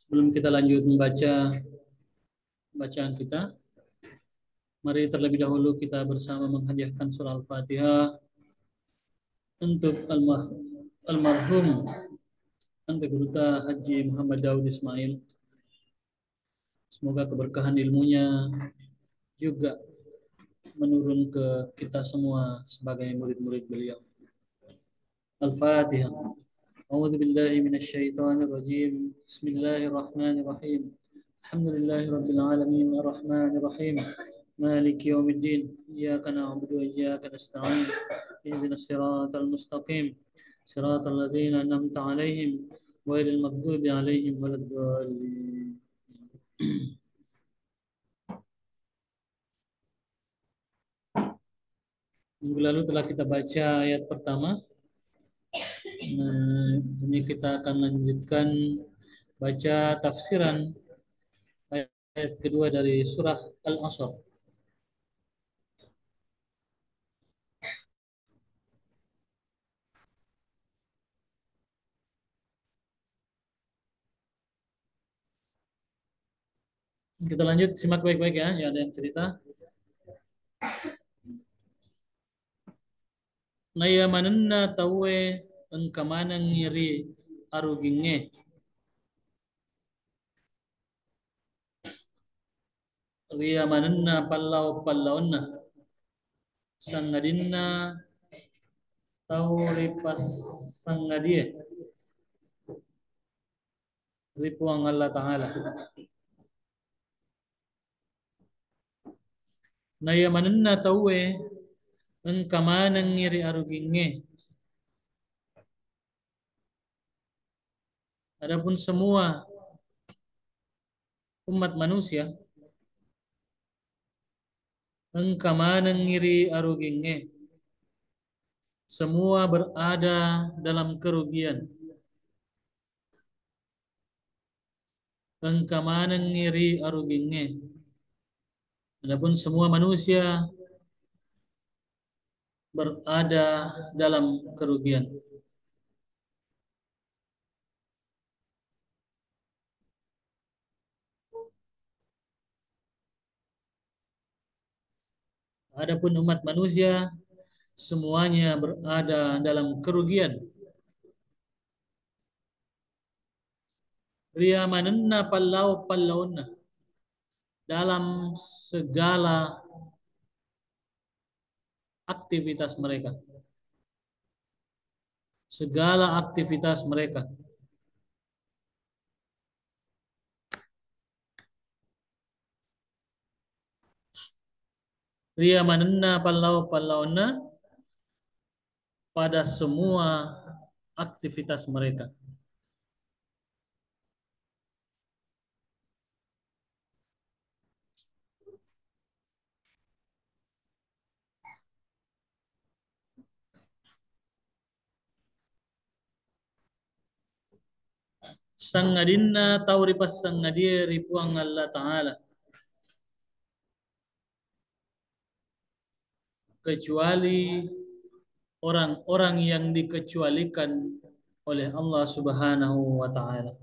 Sebelum kita lanjut membaca bacaan kita, mari terlebih dahulu kita bersama menghadiahkan surah Al-Fatihah untuk almarhum Anda Guruta Haji Muhammad Daud Ismail. Semoga keberkahan ilmunya juga menurun ke kita semua sebagai murid-murid beliau. Al-Fatihah. A'udzu billahi minasyaitonir rajim. Bismillahirrahmanirrahim. Alhamdulillahi rabbil alamin arrahmanir rahim. مالك يوم الدين إياك نعبد وإياك نستعين اهدنا الصراط المستقيم صراط الذين أنعمت عليهم غير المغضوب عليهم ولا الضالين. Minggu lalu telah kita baca ayat pertama. Ini kita akan lanjutkan baca tafsiran ayat kedua dari surah Al-Asr. Kita lanjut, simak baik-baik ya, yang ada yang cerita. Naya manenna tawe engkamana ngiri aruginge. Ria manenna pallau pallaunna. Sangadinna tahu ripas sangadie. Ripuang Allah Ta'ala. Naya manenna tawe engkamana ngiri aruginge. Adapun semua umat manusia engkamana ngiri aruginge. Semua berada dalam kerugian. Engkamana ngiri aruginge. Adapun semua manusia berada dalam kerugian. Adapun umat manusia semuanya berada dalam kerugian. Ria manenna pallaunna dalam segala aktivitas mereka. Segala aktivitas mereka. Ria manenna pallaunna pada semua aktivitas mereka. Sangadinna tauripas sangadir ripuang Allah Ta'ala. Kecuali orang-orang yang dikecualikan oleh Allah Subhanahu wa Ta'ala.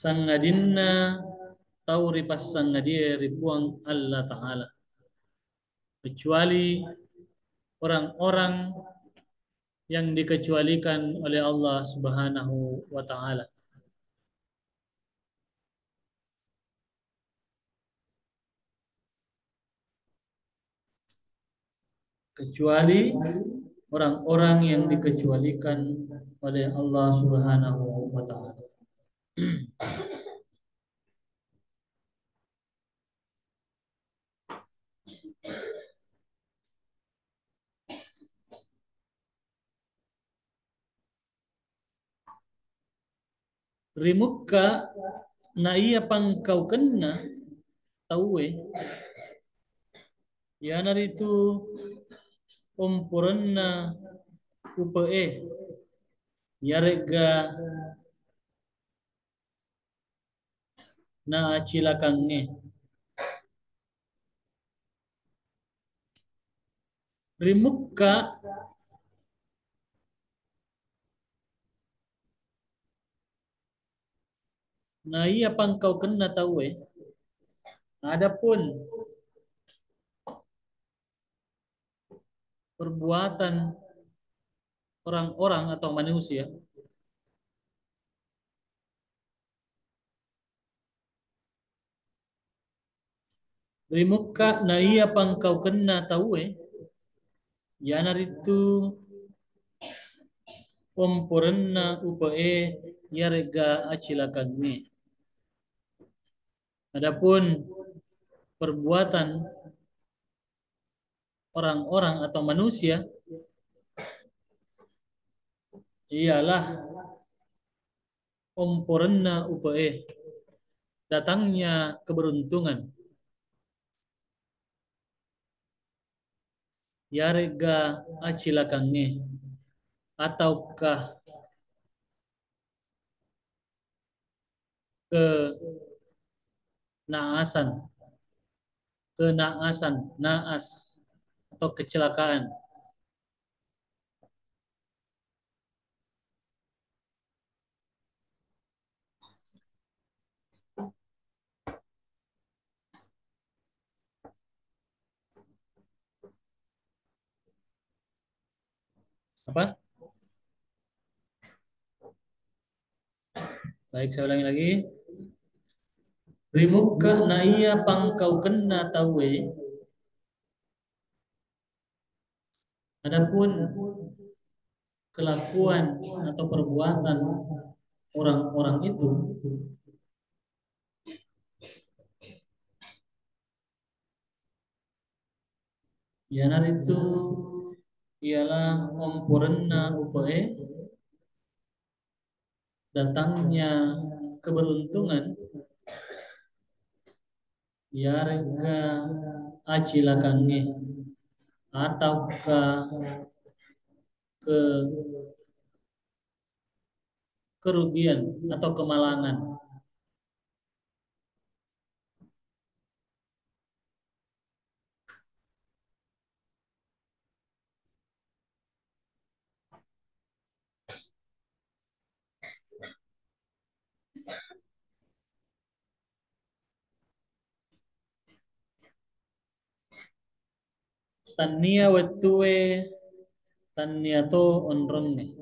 Sangadinna tauripas sangadir ripuang Allah Ta'ala. Kecuali orang-orang yang dikecualikan oleh Allah Subhanahu wa Ta'ala. Kecuali orang-orang yang dikecualikan oleh Allah Subhanahu wa Ta'ala. Rimukka na iya pang kau kena tahu ya naritu umpurenna upe yarega na acilakange. Rimukka na iya pang kau kena tahu adapun perbuatan orang-orang atau manusia rimuka na iya pang kau kena tahu yanar itu pomporenna upae yarga acilakannya. Adapun perbuatan orang-orang atau manusia ialah pomporenna upae datangnya keberuntungan yarga acilakannya ataukah kenaasan naas atau kecelakaan. Apa? Baik, saya ulangi lagi. Rimuka na iya pang kau kena tahu adapun kelakuan atau perbuatan orang-orang itu yanar itu ialah omporenna upae datangnya keberuntungan yarga acilakannya ataukah ke kerugian atau kemalangan. Tania wetue tania to onrongne.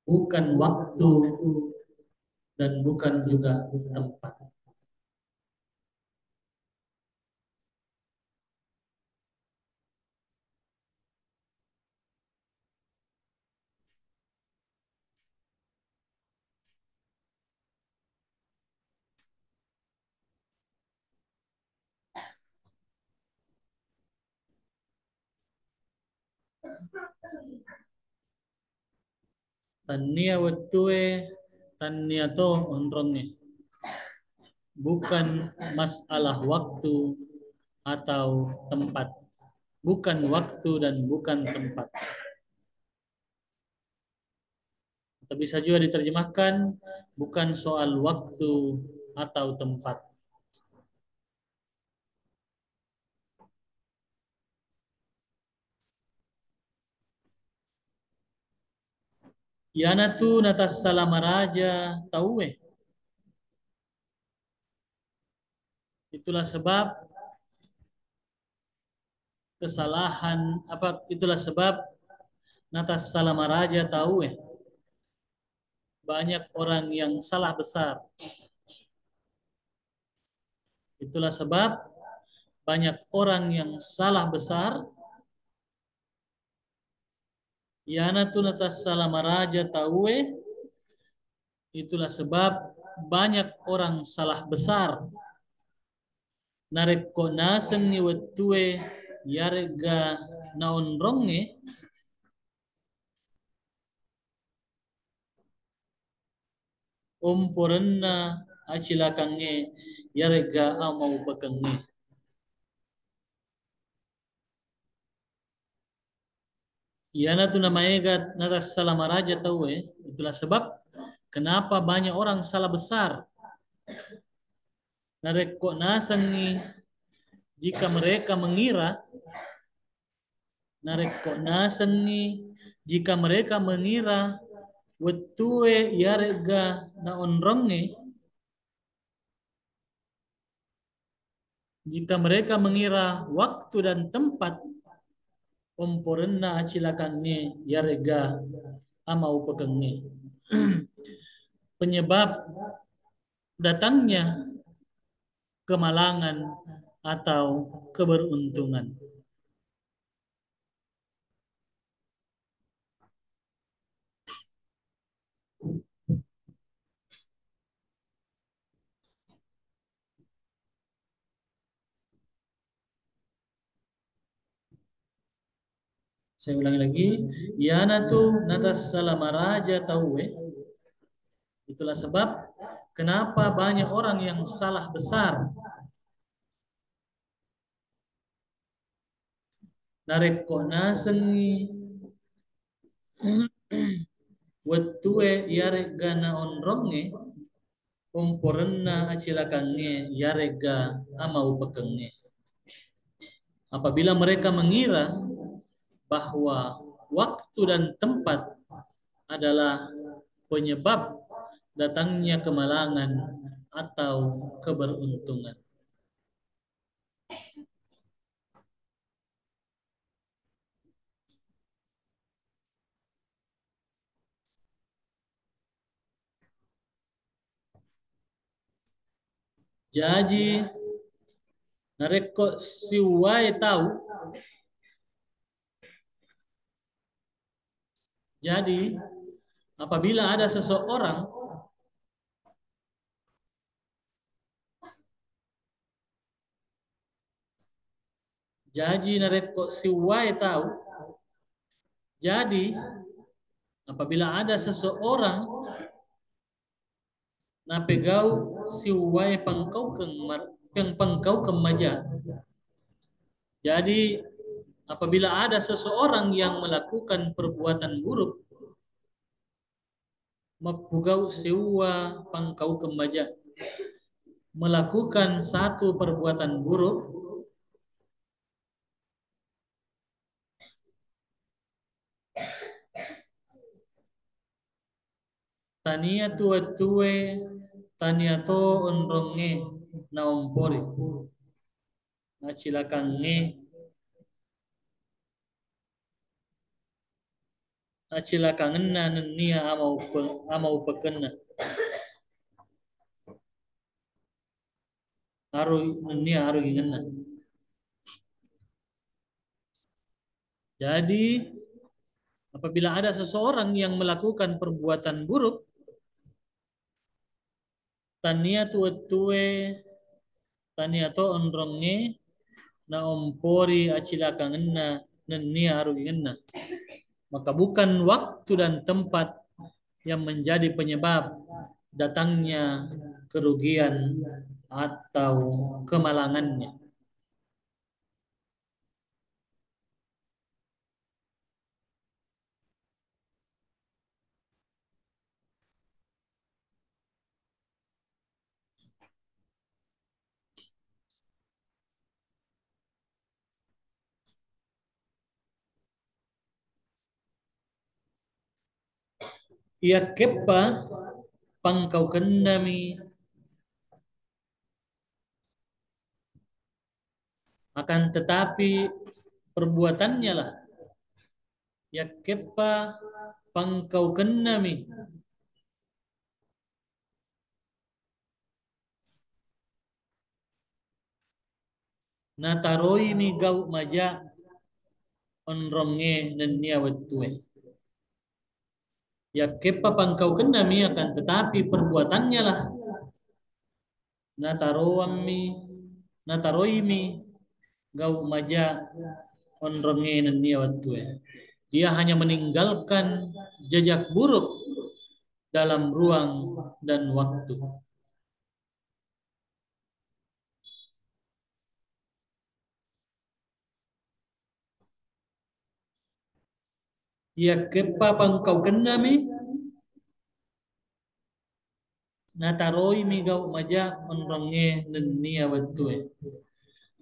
Bukan waktu dan bukan juga tempat. Tania wetue tania to onrongne. Bukan masalah waktu atau tempat. Bukan waktu dan bukan tempat. Atau bisa juga diterjemahkan bukan soal waktu atau tempat. Yana tu natas salamaraja tahu itulah sebab kesalahan apa itulah sebab natas salamaraja tahu banyak orang yang salah besar. Itulah sebab banyak orang yang salah besar. Yana tu natas salamaraja tahu itulah sebab banyak orang salah besar. Nareko nasen ni wetue yarga naonronge umpurenna acilakange yarga amau bakenge. Iyana tu namanya natas salah maraja tahu itulah sebab kenapa banyak orang salah besar nareko nasangi jika mereka mengira nareko nasangi jika mereka mengira wetue yarega na onronge jika mereka mengira waktu dan tempat omporenna acilakannya yarega ama upakannya penyebab datangnya kemalangan atau keberuntungan. Saya ulangi lagi, yana tu natas salamaraja tahu itulah sebab kenapa banyak orang yang salah besar nareko nasengi wetue yare gana onronge umporenna acilakannya yarega ama upekenge. Apabila mereka mengira bahwa waktu dan tempat adalah penyebab datangnya kemalangan atau keberuntungan. Jadi nareko siwai tahu. Jadi apabila ada seseorang jadi nareko siwai tahu. Jadi apabila ada seseorang na pegau siwai pangkau kemaja. Jadi apabila ada seseorang yang melakukan perbuatan buruk mapugau siwa pangkau kemaja melakukan satu perbuatan buruk tania tua tue tania to onronge na ompori na cilakange na cilakangenna nia ama upekenna aru nia aru ingenna. Jadi apabila ada seseorang yang melakukan perbuatan buruk tania tua tue tania to onronge na ompori acilakangenna nia aru ingenna. Maka bukan waktu dan tempat yang menjadi penyebab datangnya kerugian atau kemalangannya. Ia kepa pangkau kendami akan tetapi perbuatannya lah ya kepa pangkau kendami nataroi mi gau maja onronge nenia wetue ya kepa pangkau kendami akan tetapi perbuatannya lah nataroami nataroimi gau maja onronge nenia wetue dia hanya meninggalkan jejak buruk dalam ruang dan waktu. Ya kepa pangkau kenami nataroi mi gau maja onronge nenia betul.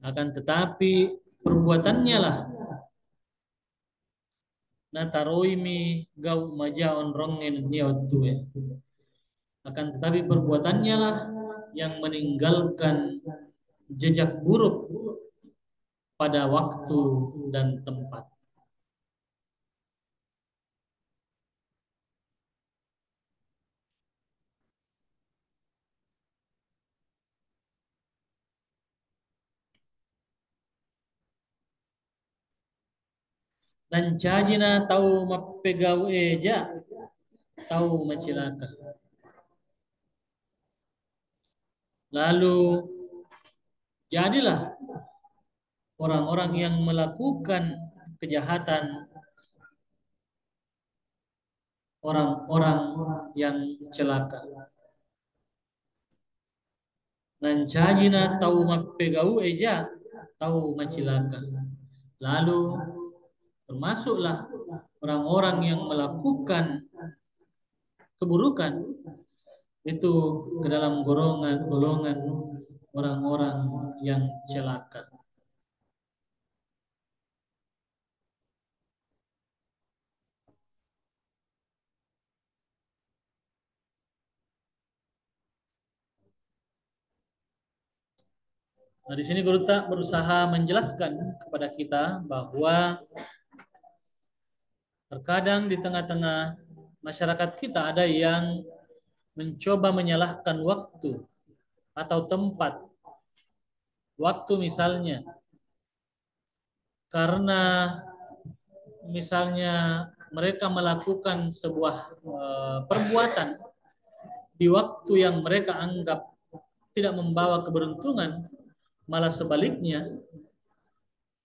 Akan tetapi perbuatannya lah nataroi mi gau maja onronge nenia betul. Akan tetapi perbuatannya lah yang meninggalkan jejak buruk pada waktu dan tempat. Dan cajina tahu mapegau eja, tahu macilaka. Lalu jadilah orang-orang yang melakukan kejahatan, orang-orang yang celaka. Dan cajina tahu mapegau eja, tahu macilaka. Lalu termasuklah orang-orang yang melakukan keburukan itu ke dalam golongan orang-orang yang celaka. Nah, di sini Guru tak berusaha menjelaskan kepada kita bahwa terkadang di tengah-tengah masyarakat kita ada yang mencoba menyalahkan waktu atau tempat. Waktu misalnya karena misalnya mereka melakukan sebuah perbuatan di waktu yang mereka anggap tidak membawa keberuntungan, malah sebaliknya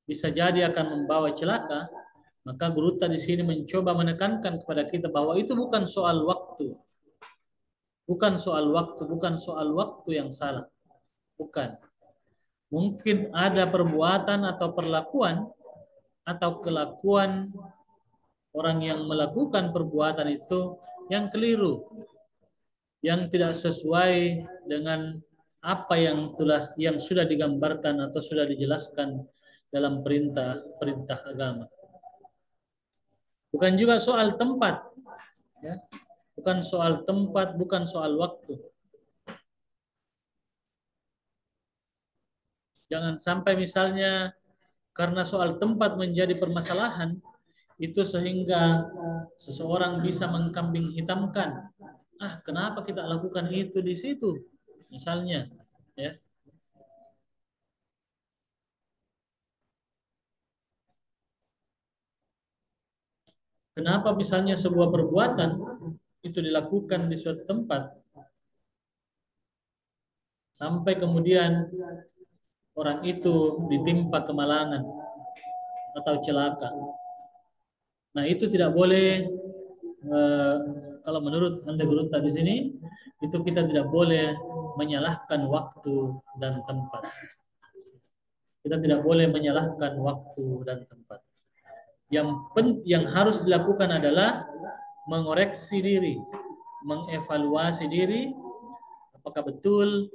bisa jadi akan membawa celaka, maka guru di sini mencoba menekankan kepada kita bahwa itu bukan soal waktu, bukan soal waktu yang salah, bukan. Mungkin ada perbuatan atau perlakuan atau kelakuan orang yang melakukan perbuatan itu yang keliru, yang tidak sesuai dengan apa yang sudah digambarkan atau sudah dijelaskan dalam perintah agama. Bukan juga soal tempat, ya. Bukan soal tempat, bukan soal waktu. Jangan sampai misalnya karena soal tempat menjadi permasalahan, itu sehingga seseorang bisa mengkambing hitamkan. Ah, kenapa kita lakukan itu di situ? Misalnya, ya. Kenapa misalnya sebuah perbuatan itu dilakukan di suatu tempat sampai kemudian orang itu ditimpa kemalangan atau celaka. Nah, itu tidak boleh eh, kalau menurut Anda Guru di sini itu kita tidak boleh menyalahkan waktu dan tempat. Kita tidak boleh menyalahkan waktu dan tempat. Yang harus dilakukan adalah mengoreksi diri, mengevaluasi diri, apakah betul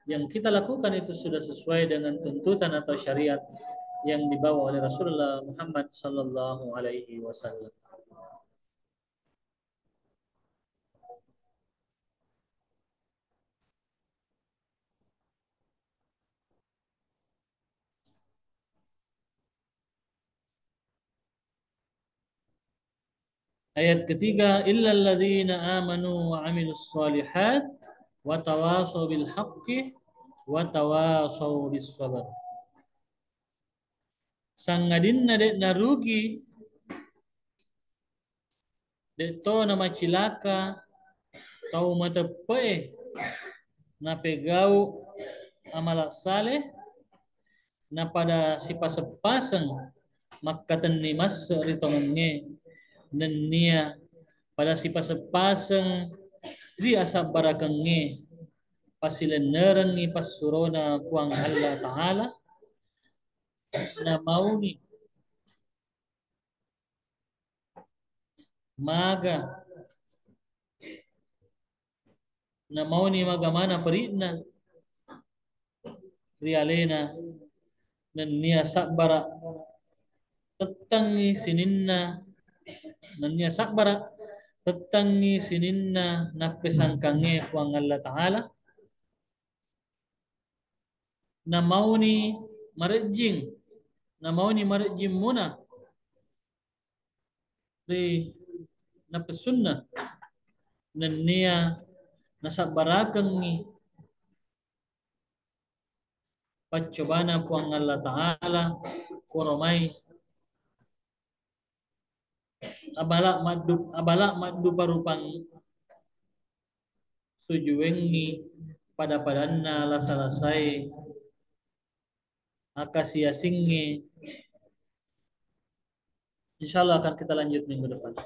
yang kita lakukan itu sudah sesuai dengan tuntutan atau syariat yang dibawa oleh Rasulullah Muhammad sallallahu alaihi wasallam. Ayat ketiga, illal ladzina amanu wa amilus solihat wa tawasau bil haqqi wa tawasau bis sabr. Sangadinna dek narugi dek to nama cilaka tau matepe na pegau amalak saleh na pada si pasepaseng makkatan ni mas ritongannya nenia pada si pasepaseng di asap barakenge pasilenerang ni pasurona kuang Allah Ta'ala na mau ni maga na mau ni maga mana peritna rialena nan nia sakbara tetangi sininna nan nia sakbara tetangi sininna nappe sangkange kuang Allah Ta'ala na mau ni marejing na mau ni marejing muna ri nappe sunnah nan nia nasabarakan ni paccobana puang Allah Ta'ala koromai abala maddu parupang tujuengi pada padanna la salasai akasia singi. Insyaallah akan kita lanjut minggu depan.